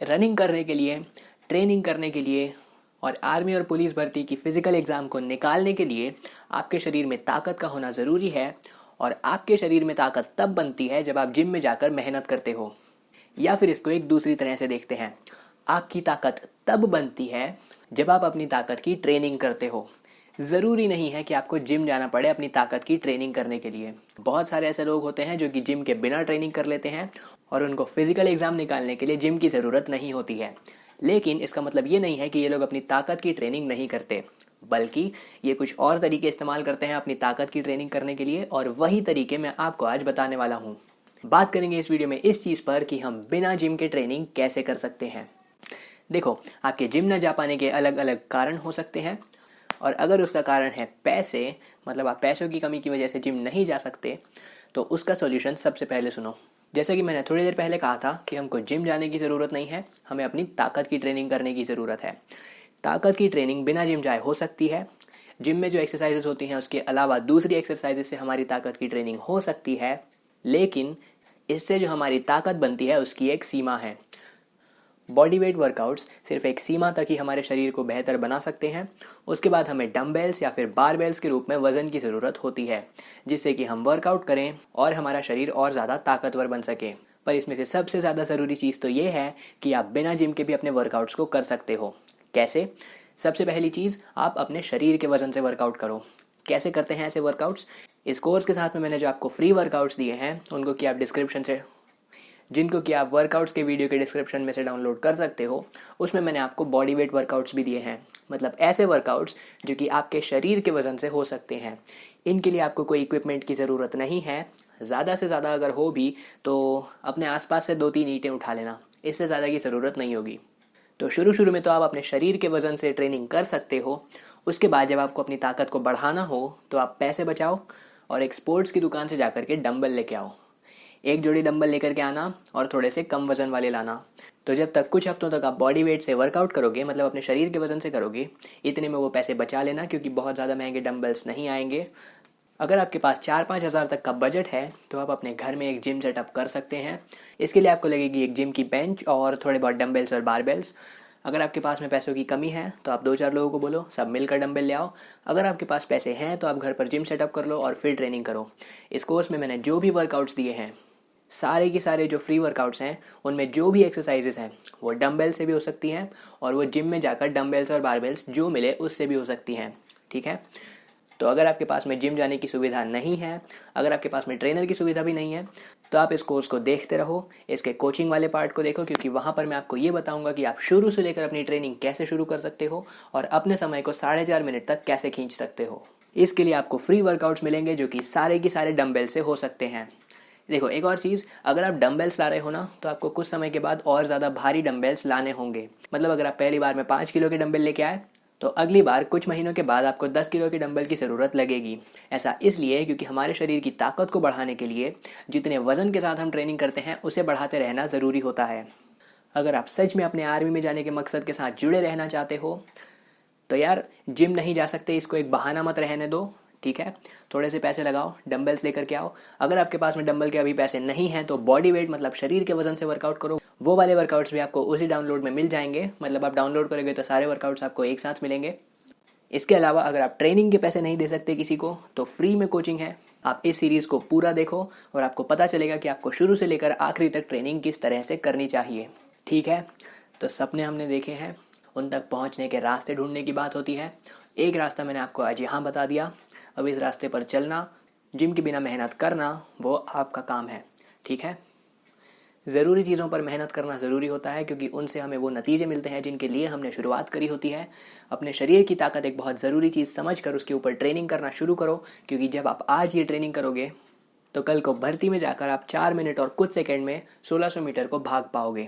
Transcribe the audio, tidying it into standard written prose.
Running करने के लिए, ट्रेनिंग करने के लिए और आर्मी और पुलिस भर्ती की फ़िज़िकल एग्ज़ाम को निकालने के लिए आपके शरीर में ताकत का होना ज़रूरी है। और आपके शरीर में ताकत तब बनती है जब आप जिम में जाकर मेहनत करते हो। या फिर इसको एक दूसरी तरह से देखते हैं, आपकी ताकत तब बनती है जब आप अपनी ताकत की ट्रेनिंग करते हो। ज़रूरी नहीं है कि आपको जिम जाना पड़े अपनी ताकत की ट्रेनिंग करने के लिए। बहुत सारे ऐसे लोग होते हैं जो कि जिम के बिना ट्रेनिंग कर लेते हैं और उनको फिजिकल एग्ज़ाम निकालने के लिए जिम की ज़रूरत नहीं होती है। लेकिन इसका मतलब ये नहीं है कि ये लोग अपनी ताकत की ट्रेनिंग नहीं करते, बल्कि ये कुछ और तरीके इस्तेमाल करते हैं अपनी ताकत की ट्रेनिंग करने के लिए, और वही तरीके मैं आपको आज बताने वाला हूँ। बात करेंगे इस वीडियो में इस चीज़ पर कि हम बिना जिम के ट्रेनिंग कैसे कर सकते हैं। देखो, आपके जिम न जा पाने के अलग अलग कारण हो सकते हैं, और अगर उसका कारण है पैसे, मतलब आप पैसों की कमी की वजह से जिम नहीं जा सकते, तो उसका सॉल्यूशन सबसे पहले सुनो। जैसा कि मैंने थोड़ी देर पहले कहा था कि हमको जिम जाने की ज़रूरत नहीं है, हमें अपनी ताकत की ट्रेनिंग करने की ज़रूरत है। ताकत की ट्रेनिंग बिना जिम जाए हो सकती है। जिम में जो एक्सरसाइजेस होती हैं उसके अलावा दूसरी एक्सरसाइजेस से हमारी ताकत की ट्रेनिंग हो सकती है, लेकिन इससे जो हमारी ताकत बनती है उसकी एक सीमा है। बॉडी वेट वर्कआउट्स सिर्फ एक सीमा तक ही हमारे शरीर को बेहतर बना सकते हैं। उसके बाद हमें डंबल्स या फिर बारबेल्स के रूप में वज़न की ज़रूरत होती है, जिससे कि हम वर्कआउट करें और हमारा शरीर और ज़्यादा ताकतवर बन सके। पर इसमें से सबसे ज़्यादा ज़रूरी चीज़ तो ये है कि आप बिना जिम के भी अपने वर्कआउट्स को कर सकते हो। कैसे? सबसे पहली चीज़, आप अपने शरीर के वज़न से वर्कआउट करो। कैसे करते हैं ऐसे वर्कआउट्स? इस कोर्स के साथ में मैंने जो आपको फ्री वर्कआउट्स दिए हैं उनको कि आप डिस्क्रिप्शन से, जिनको कि आप वर्कआउट्स के वीडियो के डिस्क्रिप्शन में से डाउनलोड कर सकते हो, उसमें मैंने आपको बॉडी वेट वर्कआउट्स भी दिए हैं। मतलब ऐसे वर्कआउट्स जो कि आपके शरीर के वज़न से हो सकते हैं। इनके लिए आपको कोई इक्विपमेंट की ज़रूरत नहीं है। ज़्यादा से ज़्यादा अगर हो भी तो अपने आसपास से 2-3 ईंटें उठा लेना, इससे ज़्यादा की ज़रूरत नहीं होगी। तो शुरू में तो आप अपने शरीर के वज़न से ट्रेनिंग कर सकते हो। उसके बाद जब आपको अपनी ताकत को बढ़ाना हो तो आप पैसे बचाओ और एक स्पोर्ट्स की दुकान से जाकर के डंबल लेके आओ। एक जोड़ी डंबल लेकर के आना और थोड़े से कम वज़न वाले लाना। तो जब तक कुछ हफ्तों तक आप बॉडी वेट से वर्कआउट करोगे, मतलब अपने शरीर के वज़न से करोगे, इतने में वो पैसे बचा लेना, क्योंकि बहुत ज़्यादा महंगे डंबल्स नहीं आएंगे। अगर आपके पास 4-5 हज़ार तक का बजट है तो आप अपने घर में एक जिम सेटअप कर सकते हैं। इसके लिए आपको लगेगी एक जिम की बेंच और थोड़े बहुत डंबल्स और बारबेल्स। अगर आपके पास में पैसों की कमी है तो आप 2-4 लोगों को बोलो, सब मिलकर डंबल ले आओ। अगर आपके पास पैसे हैं तो आप घर पर जिम सेटअप कर लो और फिर ट्रेनिंग करो। इस कोर्स में मैंने जो भी वर्कआउट्स दिए हैं, सारे के सारे जो फ्री वर्कआउट्स हैं, उनमें जो भी एक्सरसाइजेस हैं वो डंबल से भी हो सकती हैं और वो जिम में जाकर डंबल्स और बारबेल्स जो मिले उससे भी हो सकती हैं। ठीक है? तो अगर आपके पास में जिम जाने की सुविधा नहीं है, अगर आपके पास में ट्रेनर की सुविधा भी नहीं है, तो आप इस कोर्स को देखते रहो, इसके कोचिंग वाले पार्ट को देखो, क्योंकि वहाँ पर मैं आपको ये बताऊँगा कि आप शुरू से लेकर अपनी ट्रेनिंग कैसे शुरू कर सकते हो और अपने समय को 4.5 मिनट तक कैसे खींच सकते हो। इसके लिए आपको फ्री वर्कआउट्स मिलेंगे जो कि सारे के सारे डंबल से हो सकते हैं। देखो, एक और चीज़, अगर आप डंबल्स ला रहे हो ना, तो आपको कुछ समय के बाद और ज़्यादा भारी डंबल्स लाने होंगे। मतलब अगर आप पहली बार में 5 किलो के डंबल लेके आए, तो अगली बार कुछ महीनों के बाद आपको 10 किलो के डंबल की ज़रूरत लगेगी। ऐसा इसलिए क्योंकि हमारे शरीर की ताकत को बढ़ाने के लिए जितने वज़न के साथ हम ट्रेनिंग करते हैं उसे बढ़ाते रहना ज़रूरी होता है। अगर आप सच में अपने आर्मी में जाने के मकसद के साथ जुड़े रहना चाहते हो तो यार, जिम नहीं जा सकते इसको एक बहाना मत रहने दो। ठीक है? थोड़े से पैसे लगाओ, डंबल्स लेकर के आओ। अगर आपके पास में डंबल के अभी पैसे नहीं हैं तो बॉडी वेट, मतलब शरीर के वजन से वर्कआउट करो। वो वाले वर्कआउट्स भी आपको उसी डाउनलोड में मिल जाएंगे। मतलब आप डाउनलोड करोगे तो सारे वर्कआउट्स आपको एक साथ मिलेंगे। इसके अलावा अगर आप ट्रेनिंग के पैसे नहीं दे सकते किसी को, तो फ्री में कोचिंग है। आप इस सीरीज़ को पूरा देखो और आपको पता चलेगा कि आपको शुरू से लेकर आखिरी तक ट्रेनिंग किस तरह से करनी चाहिए। ठीक है? तो सपने हमने देखे हैं, उन तक पहुंचने के रास्ते ढूंढने की बात होती है। एक रास्ता मैंने आपको आज यहाँ बता दिया। अब इस रास्ते पर चलना, जिम के बिना मेहनत करना, वो आपका काम है। ठीक है? ज़रूरी चीज़ों पर मेहनत करना ज़रूरी होता है, क्योंकि उनसे हमें वो नतीजे मिलते हैं जिनके लिए हमने शुरुआत करी होती है। अपने शरीर की ताकत एक बहुत ज़रूरी चीज़ समझकर उसके ऊपर ट्रेनिंग करना शुरू करो, क्योंकि जब आप आज ये ट्रेनिंग करोगे तो कल को भर्ती में जाकर आप 4 मिनट और कुछ सेकंड में 1600 मीटर को भाग पाओगे।